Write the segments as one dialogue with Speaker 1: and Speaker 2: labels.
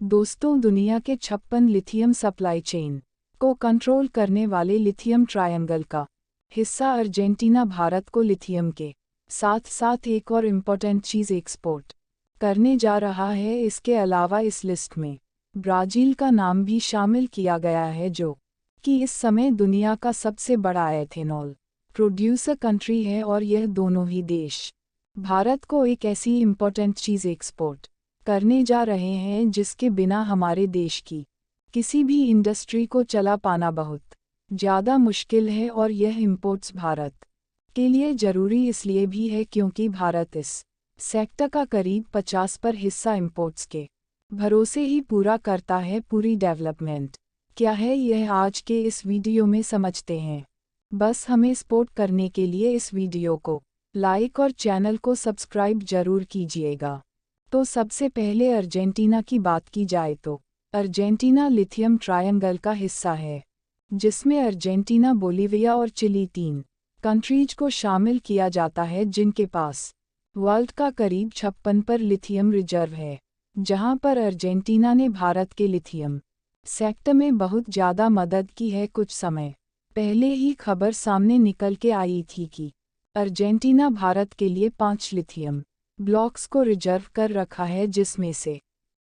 Speaker 1: दोस्तों, दुनिया के 56 लिथियम सप्लाई चेन को कंट्रोल करने वाले लिथियम ट्रायंगल का हिस्सा अर्जेंटीना भारत को लिथियम के साथ साथ एक और इम्पोर्टेंट चीज़ एक्सपोर्ट करने जा रहा है। इसके अलावा इस लिस्ट में ब्राज़ील का नाम भी शामिल किया गया है, जो कि इस समय दुनिया का सबसे बड़ा एथेनॉल प्रोड्यूसर कंट्री है। और यह दोनों ही देश भारत को एक ऐसी इम्पोर्टेंट चीज़ एक्सपोर्ट करने जा रहे हैं जिसके बिना हमारे देश की किसी भी इंडस्ट्री को चला पाना बहुत ज़्यादा मुश्किल है। और यह इंपोर्ट्स भारत के लिए ज़रूरी इसलिए भी है क्योंकि भारत इस सेक्टर का करीब 50% हिस्सा इंपोर्ट्स के भरोसे ही पूरा करता है। पूरी डेवलपमेंट क्या है, यह आज के इस वीडियो में समझते हैं। बस हमें सपोर्ट करने के लिए इस वीडियो को लाइक और चैनल को सब्सक्राइब जरूर कीजिएगा। तो सबसे पहले अर्जेंटीना की बात की जाए तो अर्जेंटीना लिथियम ट्रायंगल का हिस्सा है, जिसमें अर्जेंटीना, बोलीविया और चिली 3 कंट्रीज को शामिल किया जाता है, जिनके पास वर्ल्ड का करीब 56% लिथियम रिजर्व है। जहां पर अर्जेंटीना ने भारत के लिथियम सेक्टर में बहुत ज़्यादा मदद की है। कुछ समय पहले ही खबर सामने निकल के आई थी कि अर्जेंटीना भारत के लिए 5 लिथियम ब्लॉक्स को रिजर्व कर रखा है, जिसमें से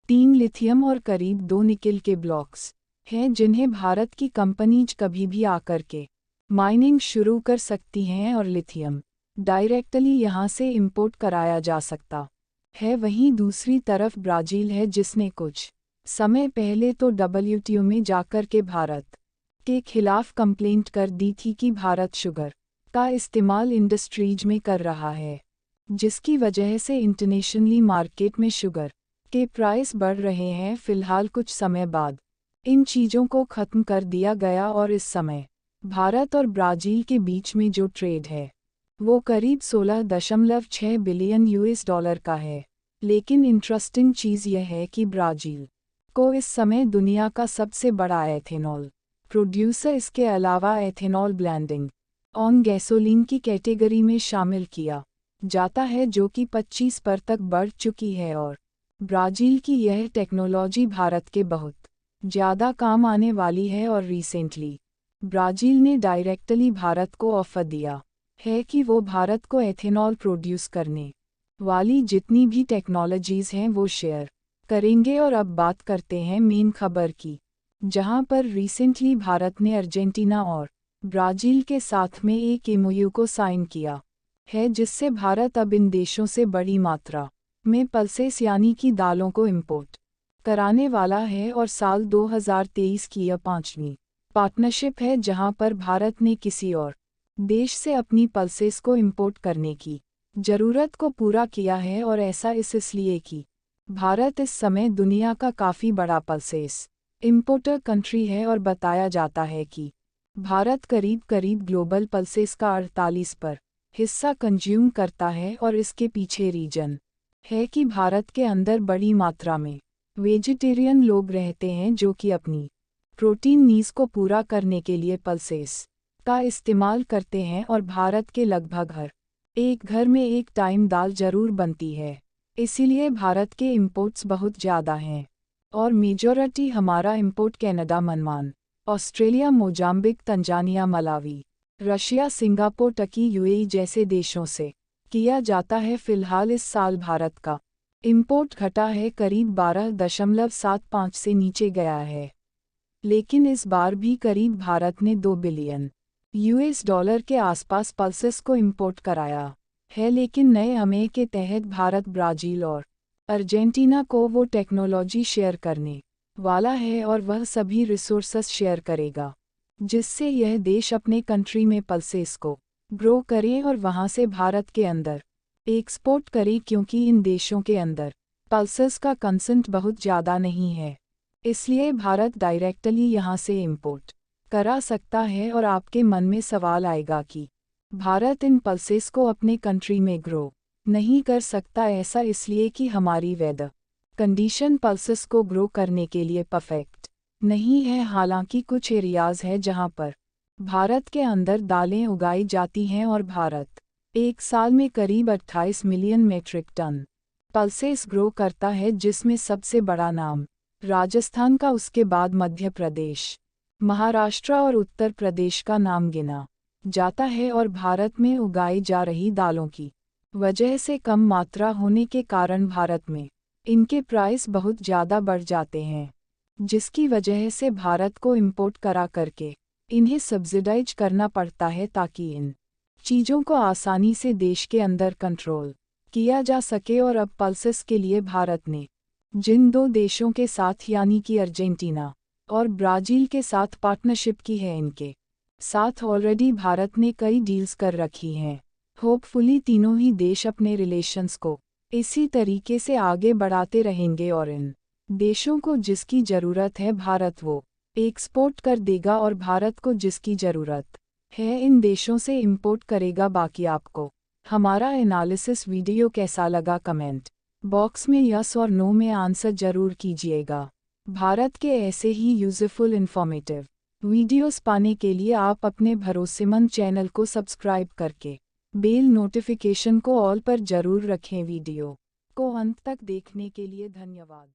Speaker 1: 3 लिथियम और करीब 2 निकेल के ब्लॉक्स हैं, जिन्हें भारत की कंपनीज कभी भी आकर के माइनिंग शुरू कर सकती हैं और लिथियम डायरेक्टली यहां से इंपोर्ट कराया जा सकता है। वहीं दूसरी तरफ ब्राज़ील है, जिसने कुछ समय पहले तो WTO में जाकर के भारत के खिलाफ कंप्लेंट कर दी थी कि भारत शुगर का इस्तेमाल इंडस्ट्रीज में कर रहा है, जिसकी वजह से इंटरनेशनली मार्केट में शुगर के प्राइस बढ़ रहे हैं। फिलहाल कुछ समय बाद इन चीज़ों को ख़त्म कर दिया गया और इस समय भारत और ब्राज़ील के बीच में जो ट्रेड है वो करीब 16.6 बिलियन US$ का है। लेकिन इंटरेस्टिंग चीज़ यह है कि ब्राज़ील को इस समय दुनिया का सबसे बड़ा एथेनॉल प्रोड्यूसर, इसके अलावा एथेनॉल ब्लेंडिंग ऑन गैसोलीन की कैटेगरी में शामिल किया जाता है, जो कि 25% तक बढ़ चुकी है। और ब्राज़ील की यह टेक्नोलॉजी भारत के बहुत ज़्यादा काम आने वाली है। और रिसेंटली ब्राज़ील ने डायरेक्टली भारत को ऑफ़र दिया है कि वो भारत को एथेनॉल प्रोड्यूस करने वाली जितनी भी टेक्नोलॉजीज़ हैं वो शेयर करेंगे। और अब बात करते हैं मेन खबर की, जहां पर रिसेंटली भारत ने अर्जेंटीना और ब्राज़ील के साथ में एक MOU को साइन किया है, जिससे भारत अब इन देशों से बड़ी मात्रा में पल्सेस यानी कि दालों को इंपोर्ट कराने वाला है। और साल 2023 की यह 5वीं पार्टनरशिप है, जहां पर भारत ने किसी और देश से अपनी पल्सेस को इंपोर्ट करने की ज़रूरत को पूरा किया है। और ऐसा इसलिए कि भारत इस समय दुनिया का काफ़ी बड़ा पल्सेस इंपोर्टर कंट्री है। और बताया जाता है कि भारत करीब ग्लोबल पल्सेस का 48% हिस्सा कंज्यूम करता है। और इसके पीछे रीजन है कि भारत के अंदर बड़ी मात्रा में वेजिटेरियन लोग रहते हैं, जो कि अपनी प्रोटीन नीड्स को पूरा करने के लिए पल्सेस का इस्तेमाल करते हैं। और भारत के लगभग हर एक घर में एक टाइम दाल जरूर बनती है, इसीलिए भारत के इंपोर्ट्स बहुत ज़्यादा हैं। और मेजॉरिटी हमारा import Canada, Myanmar, Australia, Mozambique, Tanzania, Malawi, Russia, Singapore, Turkey, UAE जैसे देशों से किया जाता है। फिलहाल इस साल भारत का इंपोर्ट घटा है, करीब 12.75 से नीचे गया है। लेकिन इस बार भी करीब भारत ने 2 बिलियन US$ के आसपास पल्सेस को इंपोर्ट कराया है। लेकिन नए MOU के तहत भारत ब्राज़ील और अर्जेंटीना को वो टेक्नोलॉजी शेयर करने वाला है और वह सभी रिसोर्सेस शेयर करेगा, जिससे यह देश अपने कंट्री में पल्सेस को ग्रो करे और वहां से भारत के अंदर एक्सपोर्ट करे, क्योंकि इन देशों के अंदर पल्सेस का कंसेंट बहुत ज़्यादा नहीं है। इसलिए भारत डायरेक्टली यहां से इंपोर्ट करा सकता है। और आपके मन में सवाल आएगा कि भारत इन पल्सेस को अपने कंट्री में ग्रो नहीं कर सकता। ऐसा इसलिए कि हमारी वेदर कंडीशन पल्सेस को ग्रो करने के लिए परफेक्ट नहीं है। हालांकि कुछ एरियाज़ है जहां पर भारत के अंदर दालें उगाई जाती हैं और भारत एक साल में करीब 28 million metric ton pulses grow करता है, जिसमें सबसे बड़ा नाम राजस्थान का, उसके बाद मध्य प्रदेश, महाराष्ट्र और उत्तर प्रदेश का नाम गिना जाता है। और भारत में उगाई जा रही दालों की वजह से कम मात्रा होने के कारण भारत में इनके प्राइस बहुत ज़्यादा बढ़ जाते हैं, जिसकी वजह से भारत को इंपोर्ट करा करके इन्हें सब्सिडाइज करना पड़ता है ताकि इन चीज़ों को आसानी से देश के अंदर कंट्रोल किया जा सके। और अब पल्सेस के लिए भारत ने जिन दो देशों के साथ यानी कि अर्जेंटीना और ब्राज़ील के साथ पार्टनरशिप की है, इनके साथ ऑलरेडी भारत ने कई डील्स कर रखी हैं। होपफुली तीनों ही देश अपने रिलेशंस को इसी तरीके से आगे बढ़ाते रहेंगे और इन देशों को जिसकी ज़रूरत है भारत वो एक्सपोर्ट कर देगा और भारत को जिसकी ज़रूरत है इन देशों से इंपोर्ट करेगा। बाकी आपको हमारा एनालिसिस वीडियो कैसा लगा कमेंट बॉक्स में यस और नो में आंसर जरूर कीजिएगा। भारत के ऐसे ही यूज़फुल इन्फॉर्मेटिव वीडियोस पाने के लिए आप अपने भरोसेमंद चैनल को सब्सक्राइब करके बेल नोटिफिकेशन को ऑल पर जरूर रखें। वीडियो को अंत तक देखने के लिए धन्यवाद।